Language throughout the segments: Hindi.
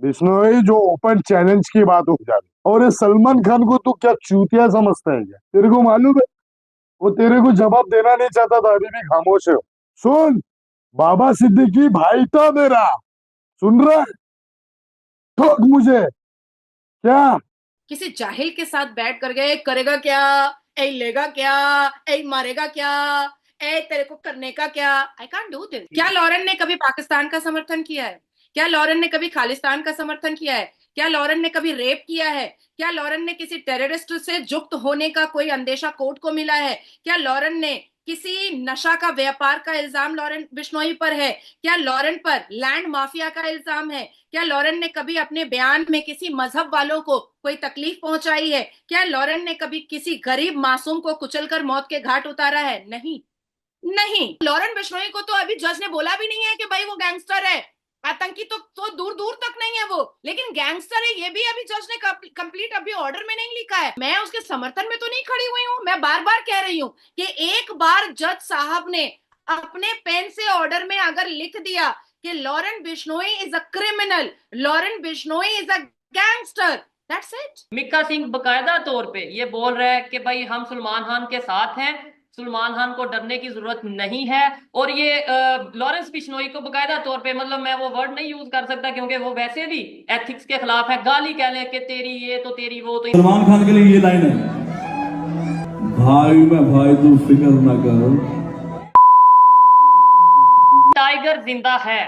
बिश्नोई जो ओपन चैलेंज की बात हो जा रही, और ये सलमान खान को तू क्या चूतिया समझता है क्या? तेरे को मालूम है वो तेरे को जवाब देना नहीं चाहता था, अभी भी खामोश है। सुन, बाबा सिद्दीकी भाई था मेरा, सुन रहा है? ठोक मुझे क्या? किसी जाहिल के साथ बैठ कर गए करेगा क्या, ए लेगा क्या, ए मारेगा क्या, ए तेरे को करने का क्या। I can't do this. क्या लॉरेन ने कभी पाकिस्तान का समर्थन किया है? क्या लॉरेन ने कभी खालिस्तान का समर्थन किया है? क्या लॉरेन ने कभी रेप किया है? क्या लॉरेन ने किसी टेररिस्ट से युक्त होने का कोई अंदेशा कोर्ट को मिला है? क्या लॉरेन ने किसी नशा का व्यापार का इल्जाम लॉरेन बिश्नोई पर है? क्या लॉरेन पर लैंड माफिया का इल्जाम है? क्या लॉरेन ने कभी अपने बयान में किसी मजहब वालों को कोई तकलीफ पहुंचाई है? क्या लॉरेन ने कभी किसी गरीब मासूम को कुचलकर मौत के घाट उतारा है? नहीं, नहीं। लॉरेन बिश्नोई को तो अभी जज ने बोला भी नहीं है कि भाई वो गैंगस्टर है, आतंकी तो दूर दूर तक नहीं है वो, लेकिन गैंगस्टर है ये भी अभी जज ने कंप्लीट अभी ऑर्डर में नहीं लिखा है। मैं उसके समर्थन में तो नहीं खड़ी हुई हूँ, मैं बार बार कह रही हूँ कि एक बार जज साहब ने अपने पेन से ऑर्डर में अगर लिख दिया कि Lawrence Bishnoi is a criminal, Lawrence Bishnoi is a gangster, that's it. Mika Singh बकायदा तौर पे ये बोल रहा है कि भाई हम सलमान खान के साथ हैं, सलमान खान को डरने की जरूरत नहीं है। और ये लॉरेंस बिश्नोई को बकायदा तौर पे, मतलब मैं वो वर्ड नहीं यूज कर सकता क्योंकि वो वैसे भी एथिक्स के खिलाफ है, गाली कह ले कि तेरी ये तो तेरी वो तो। सलमान खान के लिए ये लाइन है, भाई मैं भाई तू फिक्र ना कर, टाइगर जिंदा है।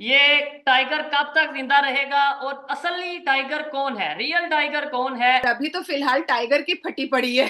ये टाइगर कब तक जिंदा रहेगा और असली टाइगर कौन है, रियल टाइगर कौन है? अभी तो फिलहाल टाइगर की फटी पड़ी है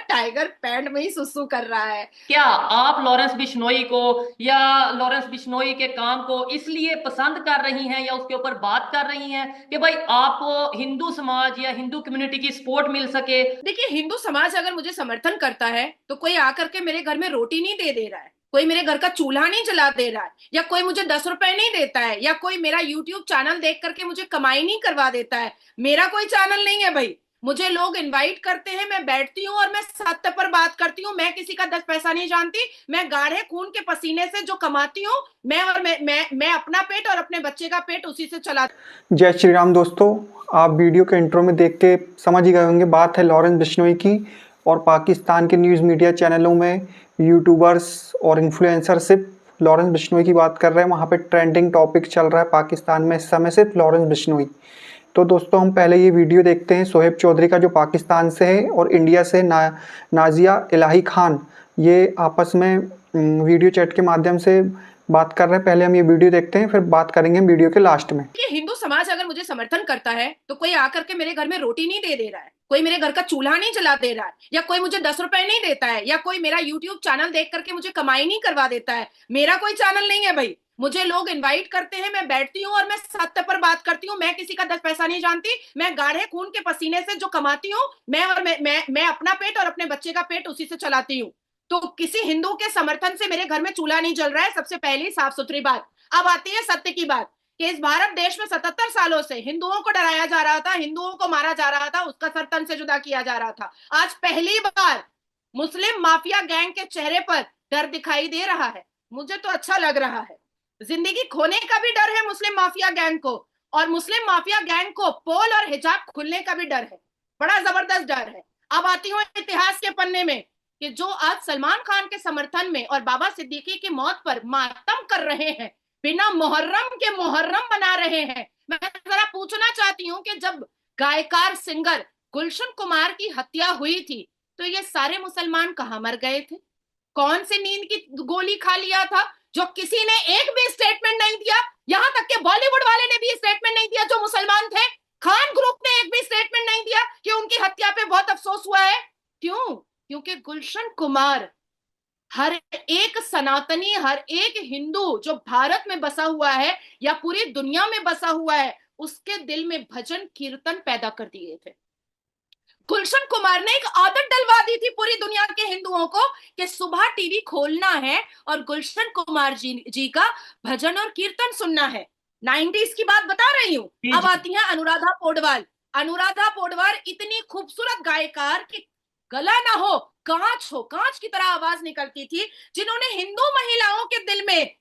टाइगर पैंट में ही सुसु कर रहा है। क्या आप लॉरेंस बिश्नोई को या लॉरेंस बिश्नोई के काम को इसलिए पसंद कर रही हैं या उसके ऊपर बात कर रही हैं कि भाई आपको हिंदू समाज या हिंदू कम्युनिटी की सपोर्ट मिल सके? देखिए, हिंदू समाज अगर मुझे समर्थन करता है तो कोई आकर के मेरे घर में रोटी नहीं दे रहा है, कोई मेरे घर का चूल्हा नहीं जला दे रहा है, या कोई मुझे 10 रुपए नहीं देता है, या कोई मेरा यूट्यूब चैनल देख करके मुझे कमाई नहीं करवा देता है। मेरा कोई चैनल नहीं है भाई, मुझे लोग इनवाइट करते हैं, मैं बैठती हूँ और मैं सत्य पर बात करती हूँ। मैं किसी का 10 पैसा नहीं जानती, मैं गाढ़े खून के पसीने से जो कमाती हूँ, मैं अपना पेट और अपने बच्चे का पेट उसी से चलाती। जय श्री राम दोस्तों, आप वीडियो के इंट्रो में देख के समझ ही गए होंगे, बात है लॉरेंस बिश्नोई की। और पाकिस्तान के न्यूज़ मीडिया चैनलों में यूट्यूबर्स और इन्फ्लुएंसर सिर्फ लॉरेंस बिश्नोई की बात कर रहे हैं, वहाँ पे ट्रेंडिंग टॉपिक चल रहा है पाकिस्तान में इस समय सिर्फ लॉरेंस बिश्नोई। तो दोस्तों हम पहले ये वीडियो देखते हैं शोएब चौधरी का, जो पाकिस्तान से है, और इंडिया से नाजिया इलाही खान, ये आपस में वीडियो चैट के माध्यम से बात कर रहे हैं। पहले हम ये वीडियो देखते हैं, फिर बात करेंगे वीडियो के लास्ट में। हिंदू समाज अगर मुझे समर्थन करता है तो कोई आकर के मेरे घर में रोटी नहीं दे रहा है, कोई मेरे घर का चूल्हा नहीं जला दे रहा है, या कोई मुझे 10 रुपए नहीं देता है, या कोई मेरा यूट्यूब चैनल देख करके मुझे कमाई नहीं करवा देता है। मेरा कोई चैनल नहीं है भाई, मुझे लोग इनवाइट करते हैं, मैं बैठती हूँ और मैं सत्य पर बात करती हूँ। मैं किसी का 10 पैसा नहीं जानती, मैं गाढ़े खून के पसीने से जो कमाती हूँ, मैं अपना पेट और अपने बच्चे का पेट उसी से चलाती हूँ। तो किसी हिंदू के समर्थन से मेरे घर में चूल्हा नहीं जल रहा है, सबसे पहली साफ सुथरी बात। अब आती है सत्य की बात कि इस भारत देश में 77 सालों से हिंदुओं को डराया जा रहा था, हिंदुओं को मारा जा रहा था, उसका सर तन से जुदा किया जा रहा था। आज पहली बार मुस्लिम माफिया गैंग के चेहरे पर डर दिखाई दे रहा है, मुझे तो अच्छा लग रहा है। जिंदगी खोने का भी डर है मुस्लिम माफिया गैंग को, और मुस्लिम माफिया गैंग को पोल और हिजाब खुलने का भी डर है, बड़ा जबरदस्त डर है। अब आती हूँ इतिहास के पन्ने में कि जो आज सलमान खान के समर्थन में और बाबा सिद्दीकी की मौत पर मातम कर रहे हैं, बिना मुहर्रम के मुहर्रम मना रहे हैं। मैं जरा पूछना चाहती हूँ कि जब गायकार सिंगर गुलशन कुमार की हत्या हुई थी तो ये सारे मुसलमान कहाँ मर गए थे? कौन सी नींद की गोली खा लिया था जो किसी ने एक भी स्टेटमेंट नहीं दिया? यहां तक के बॉलीवुड वाले ने भी स्टेटमेंट नहीं दिया जो मुसलमान थे। खान ग्रुप ने एक भी स्टेटमेंट नहीं दिया कि उनकी हत्या पे बहुत अफसोस हुआ है। क्यों? क्योंकि गुलशन कुमार, हर एक सनातनी, हर एक हिंदू जो भारत में बसा हुआ है या पूरी दुनिया में बसा हुआ है, उसके दिल में भजन कीर्तन पैदा कर दिए थे। गुलशन कुमार ने एक आदत डलवा दी थी पूरी दुनिया के हिंदुओं को कि सुबह टीवी खोलना है और गुलशन कुमार जी का भजन और कीर्तन सुनना है। 90s की बात बता रही हूँ। अब आती है अनुराधा पौडवाल। अनुराधा पौडवाल इतनी खूबसूरत गायकार कि गला ना हो, कांच की तरह आवाज निकलती थी, जिन्होंने हिंदू महिलाओं के दिल में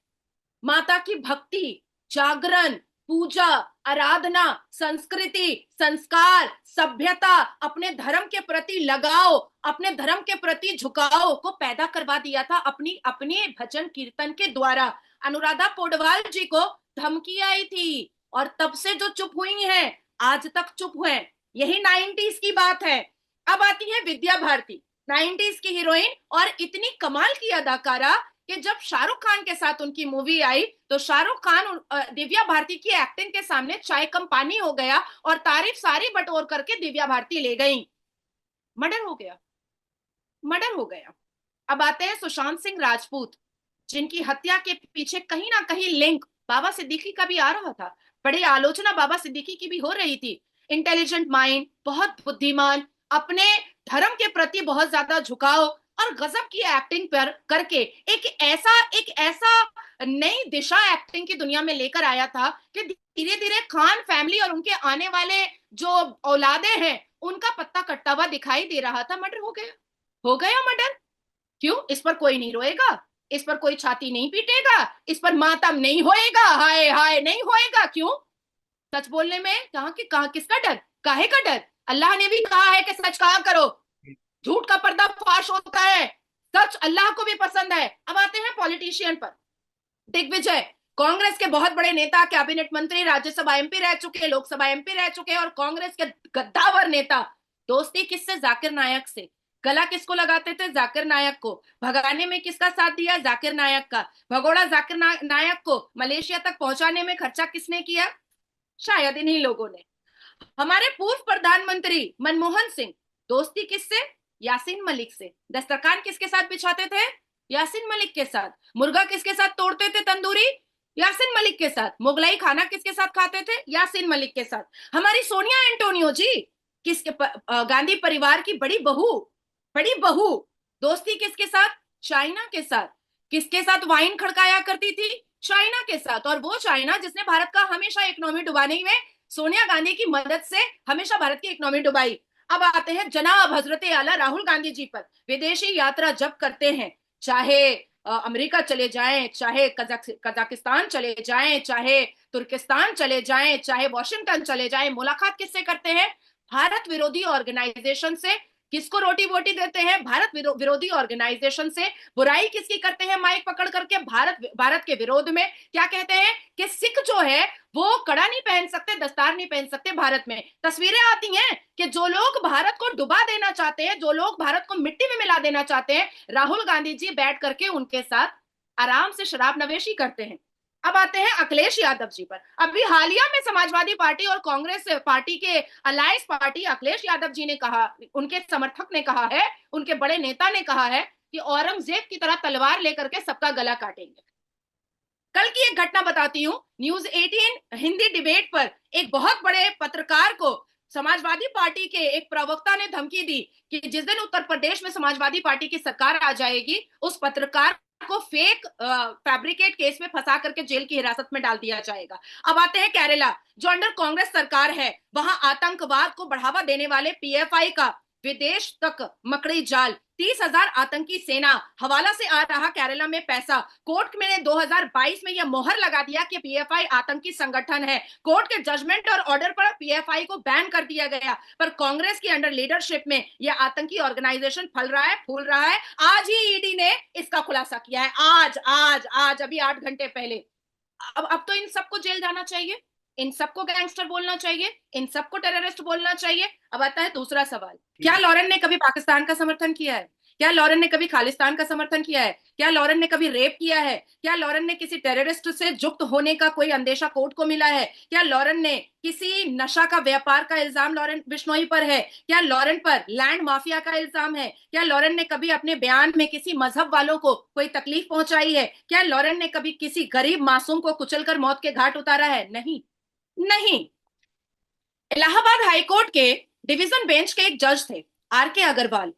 माता की भक्ति, जागरण, पूजा, आराधना, संस्कृति, संस्कार, सभ्यता, अपने धर्म के प्रति लगाव, अपने धर्म के प्रति झुकाव को पैदा करवा दिया था अपनी अपने भजन कीर्तन के द्वारा। अनुराधा पौडवाल जी को धमकी आई थी और तब से जो चुप हुई हैं, आज तक चुप हैं। यही 90s की बात है। अब आती है विद्या भारती, 90s की हीरोइन और इतनी कमाल की अदाकारा कि जब शाहरुख खान के साथ उनकी मूवी आई तो शाहरुख खान दिव्या भारती की एक्टिंग के सामने चाय कम पानी हो गया और तारीफ सारी बटोर करके दिव्या भारती ले गई। मर्डर हो गया, मर्डर हो गया। अब आते हैं सुशांत सिंह राजपूत, जिनकी हत्या के पीछे कहीं ना कहीं लिंक बाबा सिद्दीकी का भी आ रहा था। बड़ी आलोचना बाबा सिद्दीकी की भी हो रही थी। इंटेलिजेंट माइंड, बहुत बुद्धिमान, अपने धर्म के प्रति बहुत ज्यादा झुकाव और गजब की एक्टिंग पर करके एक ऐसा नई दिशा एक्टिंग की दुनिया में लेकर आया था कि धीरे धीरे खान फैमिली और उनके आने वाले जो औलादे हैं उनका पत्ता कटता हुआ दिखाई दे रहा था। मर्डर हो गया मर्डर। क्यों? इस पर कोई नहीं रोएगा, इस पर कोई छाती नहीं पीटेगा, इस पर मातम नहीं होएगा, हाय हाय नहीं होएगा। क्यों? सच बोलने में कहां किसका डर, काहे का डर? अल्लाह ने भी कहा है कि सच कहा करो, झूठ का पर्दा फाश होता है, सच अल्लाह को भी पसंद है। अब आते हैं पॉलिटिशियन पर। दिग्विजय, कांग्रेस के बहुत बड़े नेता, कैबिनेट मंत्री, राज्यसभा एमपी रह चुके, लोकसभा एमपी रह चुके और कांग्रेस के गद्दावर नेता। दोस्ती किससे? जाकिर नायक से। गला किसको लगाते थे? जाकिर नायक को। भगाने में किसका साथ दिया? जाकिर नायक का। भगोड़ा जाकिर नायक को मलेशिया तक पहुंचाने में खर्चा किसने किया? शायद इन्हीं लोगों ने। हमारे पूर्व प्रधानमंत्री मनमोहन सिंह, दोस्ती किससे? यासीन मलिक से। दस्तरखान किसके साथ बिछाते थे? यासीन मलिक के साथ। मुर्गा किसके साथ तोड़ते थे तंदूरी? यासीन मलिक के साथ। मुगलाई खाना किसके साथ खाते थे? यासीन मलिक के साथ। हमारी सोनिया एंटोनियो जी, किसके गांधी परिवार की बड़ी बहू, दोस्ती किसके साथ? चाइना के साथ। किसके साथ वाइन खड़काया करती थी? चाइना के साथ। और वो चाइना जिसने भारत का हमेशा इकोनॉमी डुबाने में सोनिया गांधी की मदद से हमेशा भारत की इकोनॉमी डुबाई। अब आते हैं जनाब हजरत आला राहुल गांधी जी पर। विदेशी यात्रा जब करते हैं, चाहे अमेरिका चले जाएं, चाहे कजाकिस्तान चले जाएं, चाहे तुर्किस्तान चले जाएं, चाहे वॉशिंगटन चले जाएं, मुलाकात किससे करते हैं? भारत विरोधी ऑर्गेनाइजेशन से। किसको रोटी वोटी देते हैं? भारत विरोधी ऑर्गेनाइजेशन से। बुराई किसकी करते हैं माइक पकड़ करके? भारत के विरोध में। क्या कहते हैं कि सिख जो है वो कड़ा नहीं पहन सकते, दस्तार नहीं पहन सकते भारत में। तस्वीरें आती हैं कि जो लोग भारत को डुबा देना चाहते हैं, जो लोग भारत को मिट्टी में मिला देना चाहते हैं, राहुल गांधी जी बैठ करके उनके साथ आराम से शराब नवेशी करते हैं। अब आते हैं अखिलेश यादव जी पर। अभी हालिया में समाजवादी पार्टी और कांग्रेस पार्टी के अलायंस पार्टी अखिलेश यादव जी ने कहा, उनके समर्थक ने कहा है, उनके बड़े नेता ने कहा है कि औरंगजेब की तरह तलवार लेकर के सबका गला काटेंगे। कल की एक घटना बताती हूँ। न्यूज 18 हिंदी डिबेट पर एक बहुत बड़े पत्रकार को समाजवादी पार्टी के एक प्रवक्ता ने धमकी दी कि जिस दिन उत्तर प्रदेश में समाजवादी पार्टी की सरकार आ जाएगी, उस पत्रकार को फेक फैब्रिकेट केस में फंसा करके जेल की हिरासत में डाल दिया जाएगा। अब आते हैं केरला, जो अंडर कांग्रेस सरकार है, वहां आतंकवाद को बढ़ावा देने वाले पीएफआई का विदेश तक मकड़ी जाल। 30,000 आतंकी सेना, हवाला से आ रहा केरला में पैसा। कोर्ट में 2022 में यह मोहर लगा दिया कि पीएफआई आतंकी संगठन है। कोर्ट के जजमेंट और ऑर्डर पर पीएफआई को बैन कर दिया गया, पर कांग्रेस की अंडर लीडरशिप में यह आतंकी ऑर्गेनाइजेशन फल रहा है, फूल रहा है। आज ही ईडी ने इसका खुलासा किया है, आज अभी 8 घंटे पहले। अब तो इन सबको जेल जाना चाहिए, इन सबको गैंगस्टर बोलना चाहिए, इन सबको टेररिस्ट बोलना चाहिए। अब आता है दूसरा सवाल, क्या लॉरेन ने कभी पाकिस्तान का समर्थन किया है? क्या लॉरेन ने कभी खालिस्तान का समर्थन किया है? क्या लॉरेन ने कभी रेप किया है? क्या लॉरेन ने किसी टेररिस्ट से युक्त होने का कोई अंदेशा कोर्ट को मिला है? क्या लॉरेन ने किसी नशा का व्यापार का इल्जाम लॉरेन बिश्नोई पर है? क्या लॉरेन पर लैंड माफिया का इल्जाम है? क्या लॉरेन ने कभी अपने बयान में किसी मजहब वालों को कोई तकलीफ पहुंचाई है? क्या लॉरेन ने कभी किसी गरीब मासूम को कुचलकर मौत के घाट उतारा है? नहीं। इलाहाबाद हाईकोर्ट के डिवीजन बेंच के एक जज थे, आर.के. अग्रवाल।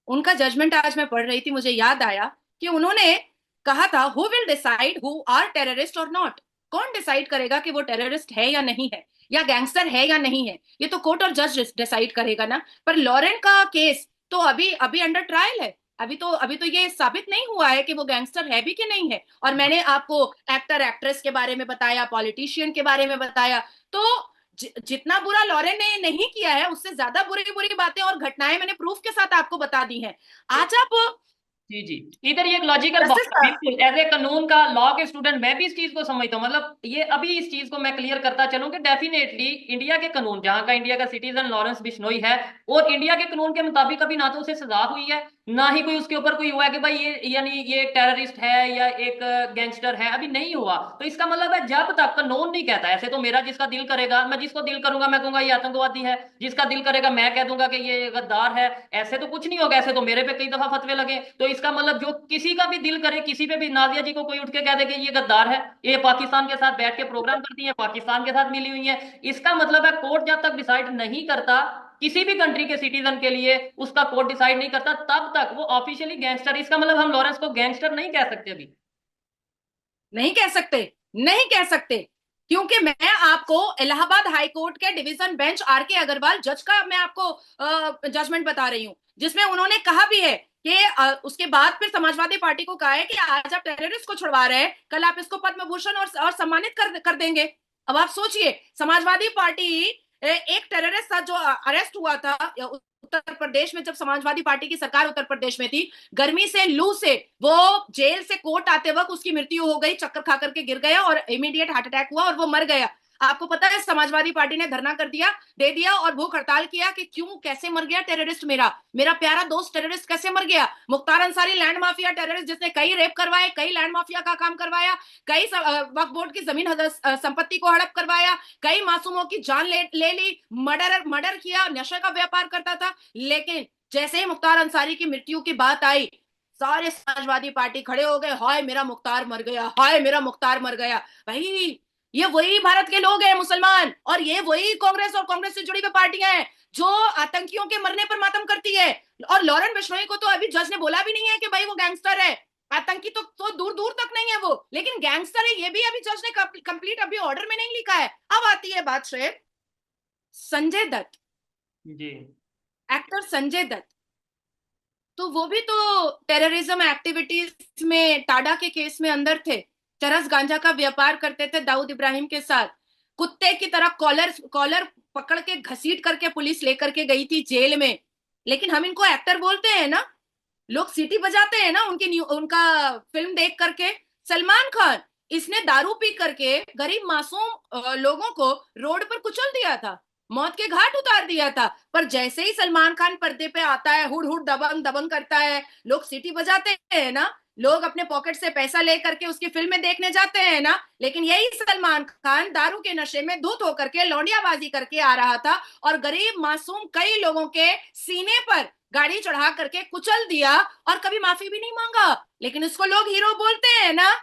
उनका जजमेंट आज मैं पढ़ रही थी, मुझे याद आया कि उन्होंने कहा था, who will decide who are terrorist और नॉट? कौन डिसाइड करेगा कि वो टेररिस्ट है या नहीं है, या गैंगस्टर है या नहीं है? ये तो कोर्ट और जज डिसाइड करेगा ना। पर लॉरेन का केस तो अभी अंडर ट्रायल है। अभी तो ये साबित नहीं हुआ है कि वो गैंगस्टर है भी कि नहीं है। और मैंने आपको एक्टर एक्ट्रेस के बारे में बताया, पॉलिटिशियन के बारे में बताया। तो जितना बुरा लॉरेन ने नहीं किया है, उससे ज्यादा बुरी बुरी बातें और घटनाएं मैंने प्रूफ के साथ आपको बता दी हैं। आज आप जी जी, इधर ये एक लॉजिकल बात जस्टिस है, बिल्कुल एज ए कानून का लॉ के स्टूडेंट मैं भी इस चीज को समझता हूँ। मतलब ये अभी इस चीज को मैं क्लियर करता चलूं कि डेफिनेटली इंडिया के कानून, जहां का इंडिया का सिटीजन लॉरेंस बिश्नोई है, और इंडिया के कानून के मुताबिक अभी ना तो उसे सजा हुई है, ना ही कोई उसके ऊपर कोई हुआ है कि भाई ये यानी ये टेररिस्ट है या एक गैंगस्टर है, अभी नहीं हुआ। तो इसका मतलब है जब तक कानून नहीं कहता, ऐसे तो मेरा जिसका दिल करेगा, मैं जिसको दिल करूंगा मैं कहूंगा ये आतंकवादी है, जिसका दिल करेगा मैं कह दूंगा कि ये गद्दार है, ऐसे तो कुछ नहीं होगा। ऐसे तो मेरे पे कई दफा फतवे लगे। तो इसका मतलब जो किसी का भी दिल करे, किसी पे भी, नाजिया जी को कोई उठ के कह दे कि ये गद्दार है, ये पाकिस्तान के साथ बैठ के प्रोग्राम करती है, पाकिस्तान के साथ मिली हुई है, इसका मतलब है कोर्ट जब तक डिसाइड नहीं करता किसी भी कंट्री के सिटीजन के लिए, उसका कोर्ट डिसाइड नहीं करता, तब तक वो ऑफिशियली गैंगस्टर। इसका मतलब हम लॉरेंस को गैंगस्टर नहीं कह सकते अभी। नहीं कह सकते, नहीं कह सकते, क्योंकि मैं आपको इलाहाबाद हाई कोर्ट के डिवीजन बेंच आर के अग्रवाल जज का मैं आपको जजमेंट बता रही हूं, जिसमें उन्होंने कहा भी है कि उसके बाद फिर समाजवादी पार्टी को कहा है कि आज आप टेररिस्ट को छुड़वा रहे हैं, कल आप इसको पद्म भूषण और सम्मानित कर देंगे। अब आप सोचिए, समाजवादी पार्टी एक टेररिस्ट था जो अरेस्ट हुआ था उत्तर प्रदेश में, जब समाजवादी पार्टी की सरकार उत्तर प्रदेश में थी, गर्मी से, लू से वो जेल से कोर्ट आते वक्त उसकी मृत्यु हो गई, चक्कर खा करके गिर गया और इमीडिएट हार्ट अटैक हुआ और वो मर गया। आपको पता है समाजवादी पार्टी ने धरना दे दिया और भूख हड़ताल किया कि क्यों, कैसे मर गया टेररिस्ट, मेरा प्यारा दोस्त टेररिस्ट कैसे मर गया। Mukhtar Ansari land mafia terrorist, जिसने कई रेप करवाए, कई लैंड माफिया का काम करवाया, कई वक्फ बोर्ड की जमीन संपत्ति को हड़प करवाया, कई मासूमों की जान ले ली, मर्डर किया, नशे का व्यापार करता था। लेकिन जैसे ही मुख्तार अंसारी की मृत्यु की बात आई, सारे समाजवादी पार्टी खड़े हो गए, हाय मेरा मुख्तार मर गया, हाय मेरा मुख्तार मर गया। भाई ये वही भारत के लोग हैं मुसलमान, और ये वही कांग्रेस और कांग्रेस से जुड़ी हुई पार्टियां हैं जो आतंकियों के मरने पर मातम करती है। और लॉरेन बिश्नोई को तो अभी जज ने बोला भी नहीं है कि भाई वो गैंगस्टर है, आतंकी तो दूर दूर तक नहीं है वो, लेकिन गैंगस्टर है ये भी अभी जज ने कंप्लीट अभी ऑर्डर में नहीं लिखा है। अब आती है बात श्रेय, संजय दत्त, जी एक्टर संजय दत्त, तो वो भी तो टेररिज्म एक्टिविटीज में टाडा के केस में अंदर थे, चरस गांजा का व्यापार करते थे दाऊद इब्राहिम के साथ, कुत्ते की तरह कॉलर पकड़ के घसीट करके पुलिस लेकर के गई थी जेल में। लेकिन हम इनको एक्टर बोलते हैं ना, लोग सीटी बजाते हैं ना उनका फिल्म देख करके। सलमान खान, इसने दारू पी करके गरीब मासूम लोगों को रोड पर कुचल दिया था, मौत के घाट उतार दिया था। पर जैसे ही सलमान खान पर्दे पे आता है, हुड़ हुड़ दबंग दबंग करता है, लोग सीटी बजाते हैं ना, लोग अपने पॉकेट से पैसा ले करके उसकी फिल्में देखने जाते हैं ना। लेकिन यही सलमान खान दारू के नशे में धुत होकर के लौंडियाबाजी करके आ रहा था और गरीब मासूम कई लोगों के सीने पर गाड़ी चढ़ा करके कुचल दिया और कभी माफी भी नहीं मांगा। लेकिन इसको लोग हीरो बोलते हैं ना।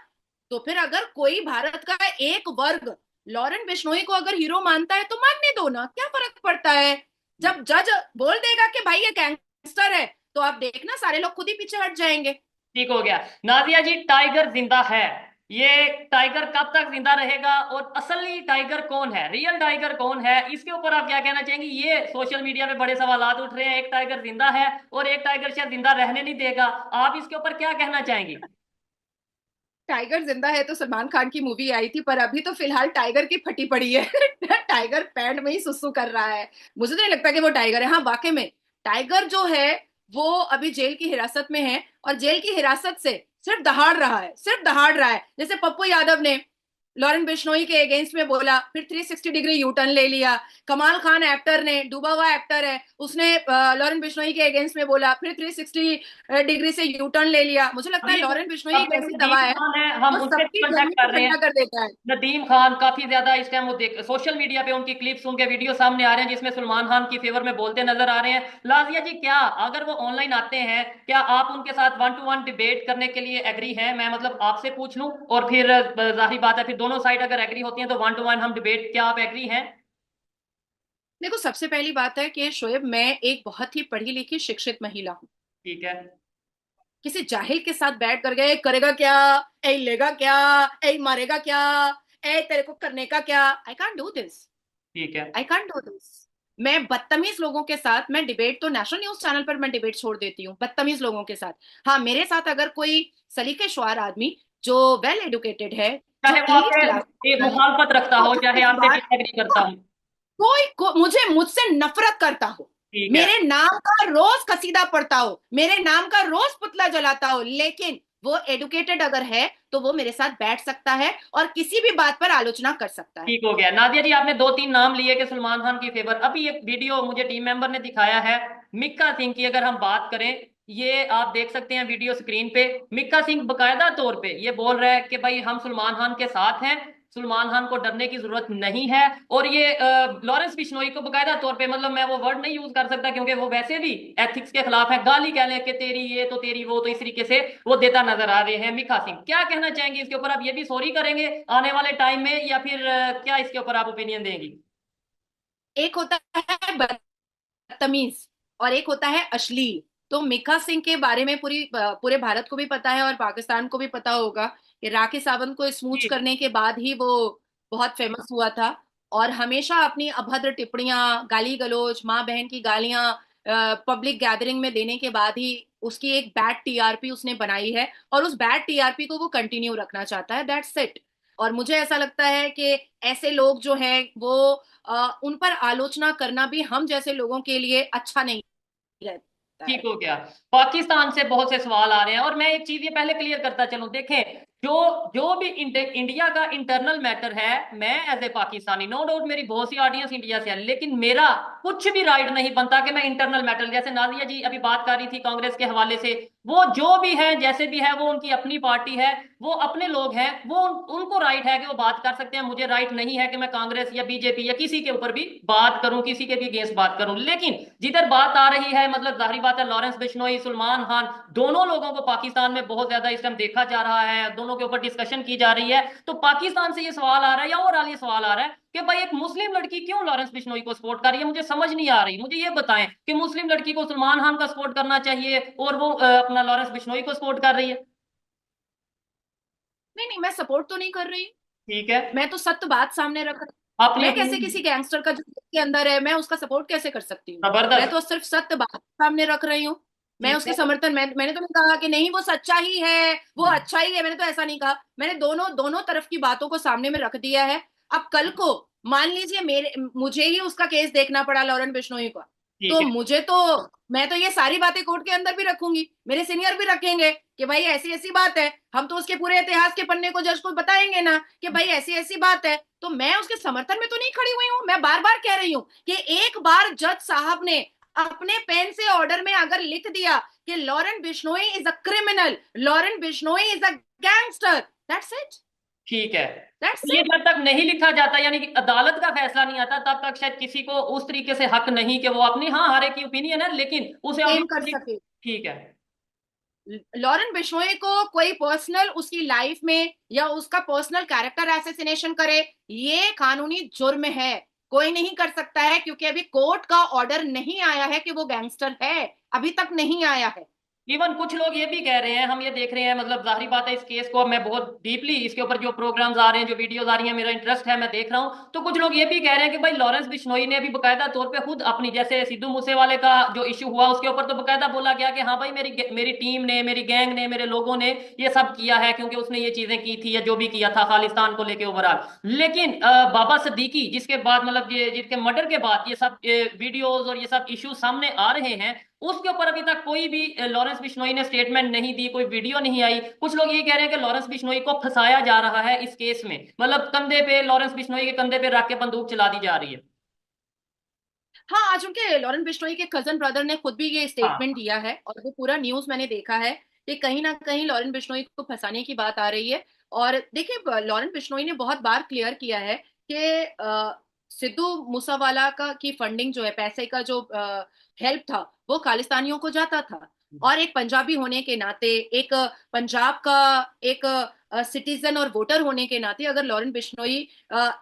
तो फिर अगर कोई भारत का एक वर्ग लॉरेन बिश्नोई को अगर हीरो मानता है तो मानने दो ना, क्या फर्क पड़ता है। जब जज बोल देगा कि भाई ये गैंगस्टर है, तो आप देखना सारे लोग खुद ही पीछे हट जाएंगे। ठीक हो गया। नाजिया जी, टाइगर जिंदा है, ये टाइगर कब तक जिंदा रहेगा, और असली टाइगर कौन है, रियल टाइगर कौन है, इसके ऊपर आप क्या कहना चाहेंगे। ये सोशल मीडिया पे बड़े सवालात उठ रहे हैं, एक टाइगर जिंदा है और एक टाइगर शायद जिंदा रहने नहीं देगा, आप इसके ऊपर क्या कहना चाहेंगे। टाइगर जिंदा है तो सलमान खान की मूवी आई थी, पर अभी तो फिलहाल टाइगर की फटी पड़ी है टाइगर पैंट में ही सुसु कर रहा है, मुझे तो नहीं लगता कि वो टाइगर है। हाँ वाकई में टाइगर जो है वो अभी जेल की हिरासत में है और जेल की हिरासत से सिर्फ दहाड़ रहा है, सिर्फ दहाड़ रहा है। जैसे पप्पू यादव ने लॉरेन बिश्नोई के अगेंस्ट में बोला, फिर 360 डिग्री यू टर्न ले लिया। कमाल खान एक्टर ने, डूबा हुआ एक्टर है, उसने लॉरेन बिश्नोई के अगेंस्ट में बोला, फिर 360 डिग्री से यू टर्न ले लिया। मुझे लगता है लॉरेन बिश्नोई एक ऐसी दवा है हम जो उनसे सबकी गर्मी कांटेक्ट को कर रहे ठंडा हैं। कर देता है। नदीम खान काफी ज्यादा इस टाइम वो देख सोशल मीडिया पे उनकी क्लिप्स, उनके वीडियो सामने आ रहे हैं जिसमें सलमान खान की फेवर में बोलते नजर आ रहे हैं। लाजिया जी, क्या अगर वो ऑनलाइन आते हैं, क्या आप उनके साथ 1-to-1 डिबेट करने के लिए एग्री हैं। मैं मतलब आपसे पूछ लूं और फिर जाहिर बात है फिर दोनों साइड अगर एग्री होती हैं तो 1-to-1 हम डिबेट, क्या आप एग्री हैं। देखो सबसे पहली बात है कि शोएब, मैं एक बहुत ही पढ़ी लिखी शिक्षित महिला हूँ। ठीक है। किसी जाहिल के साथ बैठ कर गए करेगा क्या, ए लेगा क्या, ए मारेगा क्या, ए तेरे को करने का क्या, आई कांट डू दिस, ठीक है। I can't do this. मैं बदतमीज लोगों के साथ, मैं डिबेट तो नेशनल न्यूज चैनल पर मैं डिबेट छोड़ देती हूँ बदतमीज लोगों के साथ। हाँ, मेरे साथ अगर कोई सलीकेश्वार आदमी जो वेल एडुकेटेड है, जो चाहे वो एलीट आपसे क्लास मुखालफत रखता तो हो, चाहे इस आपसे बात डिसएग्री करता हो। मुझे मुझसे नफरत करता हो, ठीक है। मेरे नाम का रोज कसीदा पढ़ता हो, मेरे नाम का रोज पुतला जलाता हो, लेकिन वो एडुकेटेड अगर है तो वो मेरे साथ बैठ सकता है और किसी भी बात पर आलोचना कर सकता है। ठीक हो गया। नादिया जी, आपने दो तीन नाम लिए कि सलमान खान की फेवर। अभी एक वीडियो मुझे टीम मेंबर ने दिखाया है मिक्का सिंह की, अगर हम बात करें, ये आप देख सकते हैं वीडियो स्क्रीन पे। मिक्का सिंह बकायदा तौर पे ये बोल रहा है कि भाई हम सलमान खान के साथ हैं, सलमान खान को डरने की जरूरत नहीं है। और ये लॉरेंस बिश्नोई को बकायदा तौर पे, मतलब मैं वो वर्ड नहीं यूज कर सकता क्योंकि वो वैसे भी एथिक्स के खिलाफ है, गाली कह लें कि तेरी ये तो तेरी वो, तो इस तरीके से वो देता नजर आ रहे हैं। मिक्का सिंह, क्या कहना चाहेंगे इसके ऊपर? आप ये भी सॉरी करेंगे आने वाले टाइम में, या फिर क्या इसके ऊपर आप ओपिनियन देंगी? एक होता है बदतमीज और एक होता है अश्लील। तो मिखा सिंह के बारे में पूरे भारत को भी पता है और पाकिस्तान को भी पता होगा कि राखी सावंत को स्मूच जी। करने के बाद ही वो बहुत फेमस हुआ था। और हमेशा अपनी अभद्र टिप्पणियां, गाली गलौज, माँ बहन की गालियां पब्लिक गैदरिंग में देने के बाद ही उसकी एक बैड टीआरपी उसने बनाई है और उस बैड टीआरपी को वो कंटिन्यू रखना चाहता है, दैट्स इट। और मुझे ऐसा लगता है कि ऐसे लोग जो हैं वो उन पर आलोचना करना भी हम जैसे लोगों के लिए अच्छा नहीं रहता ठीक है। हो गया। पाकिस्तान से बहुत से सवाल आ रहे हैं, और मैं एक चीज ये पहले क्लियर करता चलूं। देखें, जो जो भी इंडिया का इंटरनल मैटर है, मैं as a Pakistani, no doubt मेरी बहुत सी ऑडियंस इंडिया से है, लेकिन मेरा कुछ भी राइट नहीं बनता कि मैं इंटरनल मैटर, जैसे नाजिया जी अभी बात कर रही थी कांग्रेस के हवाले से, वो जो भी है जैसे भी है, वो उनकी अपनी पार्टी है, वो अपने लोग हैं, वो उनको राइट है कि वो बात कर सकते हैं। मुझे राइट नहीं है कि मैं कांग्रेस या बीजेपी या किसी के ऊपर भी बात करूं, किसी के भी अगेंस्ट बात करूं। लेकिन जिधर बात आ रही है, मतलब जाहिर बात है, लॉरेंस बिश्नोई, सलमान खान, दोनों लोगों को पाकिस्तान में बहुत ज्यादा इस टाइम देखा जा रहा है, दोनों के ऊपर डिस्कशन की जा रही है। तो पाकिस्तान से ये सवाल आ रहा है, या ओवरऑल ये सवाल आ रहा है कि भाई एक मुस्लिम लड़की क्यों लॉरेंस बिश्नोई को सपोर्ट कर रही है? मुझे समझ नहीं आ रही। मुझे ये बताएं कि मुस्लिम लड़की को सलमान खान का सपोर्ट करना चाहिए और वो अपना लॉरेंस बिश्नोई को सपोर्ट कर रही है। नहीं नहीं, मैं सपोर्ट तो नहीं कर रही, ठीक है। मैं तो सत्य बात सामने रख रही हूँ। अपनी मैं कैसे ओपिनियन। किसी गैंगस्टर का जो के अंदर है, मैं उसका सपोर्ट कैसे कर सकती हूँ? मैं जबरदस्त। तो सिर्फ सत्य बात सामने रख रही हूँ। मैं ठीक उसके है। समर्थन, मैंने तो नहीं कहा कि नहीं वो सच्चा ही है, वो अच्छा ही है, मैंने तो ऐसा नहीं कहा। मैंने दोनों दोनों तरफ की बातों को सामने में रख दिया है। अब कल को मान लीजिए मुझे ही उसका केस देखना पड़ा लॉरेंस बिश्नोई का, ठीक तो है। मैं तो ये सारी बातें कोर्ट के अंदर भी रखूंगी, मेरे सीनियर भी रखेंगे कि भाई ऐसी ऐसी बात है। हम तो उसके पूरे इतिहास के पन्ने को जज को बताएंगे ना कि भाई ऐसी ऐसी बात है। तो मैं उसके समर्थन में तो नहीं खड़ी हुई हूं। मैं बार बार कह रही हूं कि एक बार जज साहब ने अपने पेन से ऑर्डर में अगर लिख दिया कि Lawrence Bishnoi is a criminal, Lawrence Bishnoi is a gangster, that's it, ठीक है। दैट्स तो ये इट। जब तक नहीं लिखा जाता, यानी कि अदालत का फैसला नहीं आता, तब तक शायद किसी को उस तरीके से हक नहीं कि वो अपनी, हाँ हर एक की ओपिनियन है, लेकिन उसे क्लेम कर अभी। सके। ठीक है। लॉरेंस बिश्नोई को कोई पर्सनल उसकी लाइफ में या उसका पर्सनल कैरेक्टर असैसिनेशन करे, ये कानूनी जुर्म है। कोई नहीं कर सकता है क्योंकि अभी कोर्ट का ऑर्डर नहीं आया है कि वो गैंगस्टर है, अभी तक नहीं आया है। इवन कुछ लोग ये भी कह रहे हैं, हम ये देख रहे हैं, मतलब जाहिर बात है, इस केस को अब मैं बहुत डीपली, इसके ऊपर जो प्रोग्राम्स आ रहे हैं, जो वीडियोस आ रही हैं, मेरा इंटरेस्ट है, मैं देख रहा हूं। तो कुछ लोग ये भी कह रहे हैं कि भाई लॉरेंस बिश्नोई ने अभी बकायदा तौर पे खुद अपनी, जैसे सिद्धू मूसेवाले का जो इशू हुआ उसके ऊपर तो बकायदा बोला गया कि हाँ भाई मेरी मेरी टीम ने, मेरी गैंग ने, मेरे लोगों ने ये सब किया है क्योंकि उसने ये चीजें की थी या जो भी किया था खालिस्तान को लेके ओवरऑल। लेकिन बाबा सिद्दीकी, जिसके बाद मतलब ये जिसके मर्डर के बाद ये सब वीडियोज और ये सब इश्यूज सामने आ रहे हैं, उसके ऊपर अभी तक कोई भी लॉरेंस बिश्नोई ने स्टेटमेंट नहीं दी, कोई वीडियो नहीं आई। कुछ लोग ये कह रहे हैं कि लॉरेंस बिश्नोई को फंसाया जा रहा है इस केस में, मतलब कंधे पे, लॉरेंस बिश्नोई के कंधे पे रख के बंदूक चला दी जा रही है। हाँ, आज उनके लॉरेंस बिश्नोई के कजन ब्रदर ने खुद भी ये स्टेटमेंट हाँ। दिया है और वो पूरा न्यूज मैंने देखा है कि कहीं ना कहीं लॉरेंस बिश्नोई को फंसाने की बात आ रही है। और देखिए, लॉरेंस बिश्नोई ने बहुत बार क्लियर किया है कि सिद्धू मूसावाला का की फंडिंग जो है, पैसे का जो हेल्प था, वो खालिस्तानियों को जाता था। और एक पंजाबी होने के नाते, एक पंजाब का एक सिटीजन और वोटर होने के नाते, अगर लॉरेंस बिश्नोई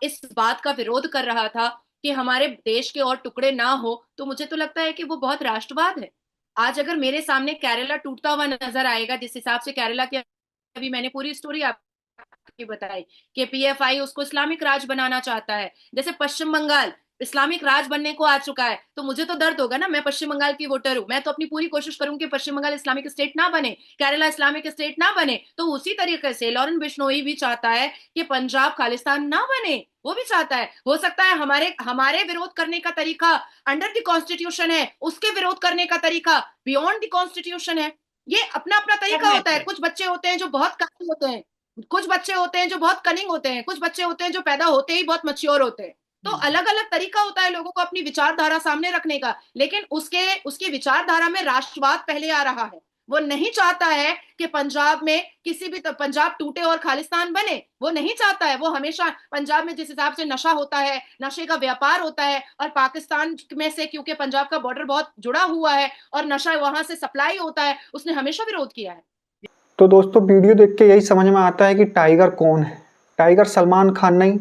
इस बात का विरोध कर रहा था कि हमारे देश के और टुकड़े ना हो, तो मुझे तो लगता है कि वो बहुत राष्ट्रवाद है। आज अगर मेरे सामने केरला टूटता हुआ नजर आएगा, जिस हिसाब से केरला की अभी मैंने पूरी स्टोरी आपकी बताई कि पीएफआई उसको इस्लामिक राज बनाना चाहता है, जैसे पश्चिम बंगाल इस्लामिक राज बनने को आ चुका है, तो मुझे तो दर्द होगा ना। मैं पश्चिम बंगाल की वोटर हूं, मैं तो अपनी पूरी कोशिश करूंगी पश्चिम बंगाल इस्लामिक स्टेट ना बने, केरला इस्लामिक स्टेट ना बने। तो उसी तरीके से लॉरेंस बिश्नोई भी चाहता है कि पंजाब खालिस्तान ना बने, वो भी चाहता है। हो सकता है हमारे विरोध करने का तरीका अंडर द कॉन्स्टिट्यूशन है, उसके विरोध करने का तरीका बियॉन्ड द कॉन्स्टिट्यूशन है। ये अपना अपना तरीका होता है। कुछ बच्चे होते हैं जो बहुत कनिंग होते हैं, कुछ बच्चे होते हैं जो बहुत कनिंग होते हैं, कुछ बच्चे होते हैं जो पैदा होते ही बहुत मैच्योर होते हैं। तो अलग अलग तरीका होता है लोगों को अपनी विचारधारा सामने रखने का, लेकिन उसकी विचारधारा में राष्ट्रवाद पहले आ रहा है। वो नहीं चाहता है कि पंजाब में किसी भी पंजाब टूटे और खालिस्तान बने, वो नहीं चाहता है। वो हमेशा पंजाब में जिस हिसाब से नशा होता है, नशे का व्यापार होता है, और पाकिस्तान में से क्योंकि पंजाब का बॉर्डर बहुत जुड़ा हुआ है और नशा वहां से सप्लाई होता है, उसने हमेशा विरोध किया है। तो दोस्तों वीडियो देख के यही समझ में आता है कि टाइगर कौन है। टाइगर सलमान खान नहीं,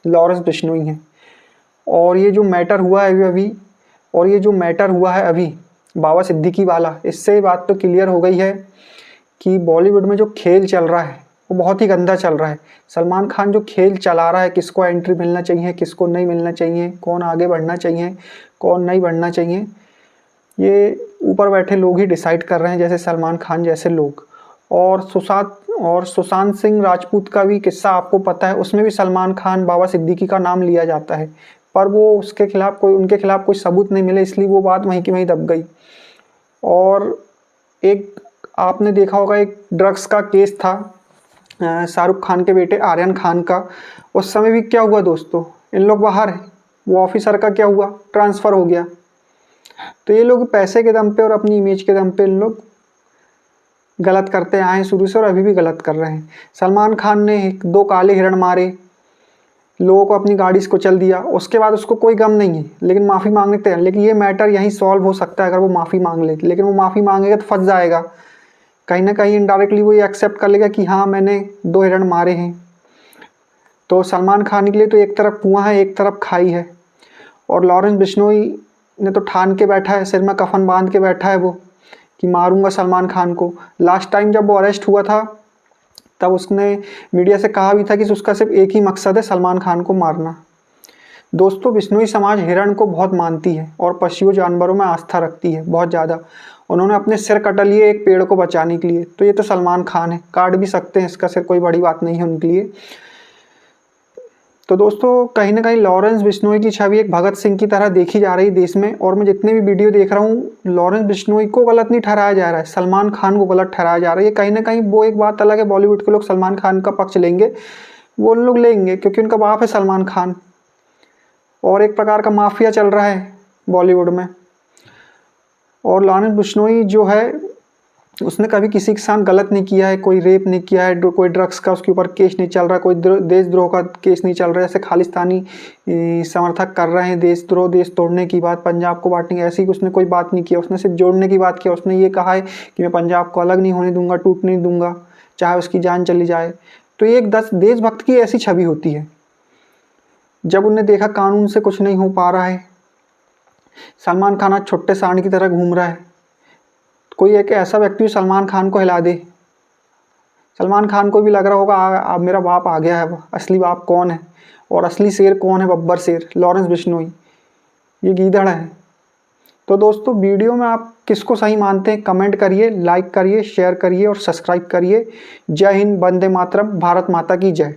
लॉरेंस बिश्नोई है। और ये जो मैटर हुआ है अभी बाबा सिद्दीकी वाला, इससे बात तो क्लियर हो गई है कि बॉलीवुड में जो खेल चल रहा है वो बहुत ही गंदा चल रहा है। सलमान खान जो खेल चला रहा है, किसको एंट्री मिलना चाहिए, किसको नहीं मिलना चाहिए, कौन आगे बढ़ना चाहिए, कौन नहीं बढ़ना चाहिए, ये ऊपर बैठे लोग ही डिसाइड कर रहे हैं, जैसे सलमान खान जैसे लोग। और सुशांत सिंह राजपूत का भी किस्सा आपको पता है, उसमें भी सलमान खान बाबा सिद्दीकी का नाम लिया जाता है, पर वो उनके खिलाफ कोई सबूत नहीं मिले, इसलिए वो बात वहीं की वहीं दब गई। और एक आपने देखा होगा एक ड्रग्स का केस था शाहरुख खान के बेटे आर्यन खान का। उस समय भी क्या हुआ दोस्तों, इन लोग बाहर हैं, वो ऑफिसर का क्या हुआ, ट्रांसफ़र हो गया। तो ये लोग पैसे के दम पे और अपनी इमेज के दम पे इन लोग गलत करते आए शुरू से और अभी भी गलत कर रहे हैं। सलमान खान ने 2 काले हिरण मारे, लोगों को अपनी गाड़ी से कुचल दिया, उसके बाद उसको कोई गम नहीं है, लेकिन माफ़ी मांगने तैयार। लेकिन ये मैटर यहीं सॉल्व हो सकता है अगर वो माफ़ी मांग ले, लेकिन वो माफ़ी मांगेगा तो फंस जाएगा। कहीं ना कहीं इनडायरेक्टली वो ये एक्सेप्ट कर लेगा कि हाँ मैंने 2 हिरण मारे हैं। तो सलमान खान के लिए तो एक तरफ कुआं है, एक तरफ खाई है। और लॉरेंस बिश्नोई ने तो ठान के बैठा है, सिर में कफन बांध के बैठा है वो कि मारूंगा सलमान खान को। लास्ट टाइम जब वो अरेस्ट हुआ था तब उसने मीडिया से कहा भी था कि उसका सिर्फ एक ही मकसद है, सलमान खान को मारना। दोस्तों बिश्नोई समाज हिरण को बहुत मानती है और पशुओं जानवरों में आस्था रखती है बहुत ज़्यादा। उन्होंने अपने सिर कट लिए एक पेड़ को बचाने के लिए, तो ये तो सलमान खान है, काट भी सकते हैं इसका सिर, कोई बड़ी बात नहीं है उनके लिए। तो दोस्तों कहीं ना कहीं लॉरेंस बिश्नोई की छवि एक भगत सिंह की तरह देखी जा रही है देश में। और मैं जितने भी वीडियो देख रहा हूँ, लॉरेंस बिश्नोई को गलत नहीं ठहराया जा रहा है, सलमान खान को गलत ठहराया जा रहा है। ये कहीं ना कहीं वो एक बात अलग है, बॉलीवुड के लोग सलमान खान का पक्ष लेंगे, वो लोग लेंगे क्योंकि उनका बाप है सलमान खान, और एक प्रकार का माफिया चल रहा है बॉलीवुड में। और लॉरेंस बिश्नोई जो है उसने कभी किसी के साथ गलत नहीं किया है, कोई रेप नहीं किया है, कोई ड्रग्स का उसके ऊपर केस नहीं चल रहा, कोई देशद्रोह का केस नहीं चल रहा है। ऐसे खालिस्तानी समर्थक कर रहे हैं देशद्रोह, देश तोड़ने की बात, पंजाब को बांटने की, ऐसी उसने कोई बात नहीं किया। उसने सिर्फ जोड़ने की बात किया। उसने ये कहा है कि मैं पंजाब को अलग नहीं होने दूंगा, टूटने नहीं दूंगा, चाहे उसकी जान चली जाए। तो ये एक देशभक्त की ऐसी छवि होती है। जब उनने देखा कानून से कुछ नहीं हो पा रहा है, सलमान खान आज छोटे सांड की तरह घूम रहा है, कोई एक ऐसा व्यक्ति सलमान खान को हिला दे, सलमान खान को भी लग रहा होगा अब मेरा बाप आ गया है। असली बाप कौन है और असली शेर कौन है? बब्बर शेर लॉरेंस बिश्नोई, ये गीदड़ है। तो दोस्तों वीडियो में आप किसको सही मानते हैं कमेंट करिए, लाइक करिए, शेयर करिए और सब्सक्राइब करिए। जय हिंद, वंदे मातरम, भारत माता की जय।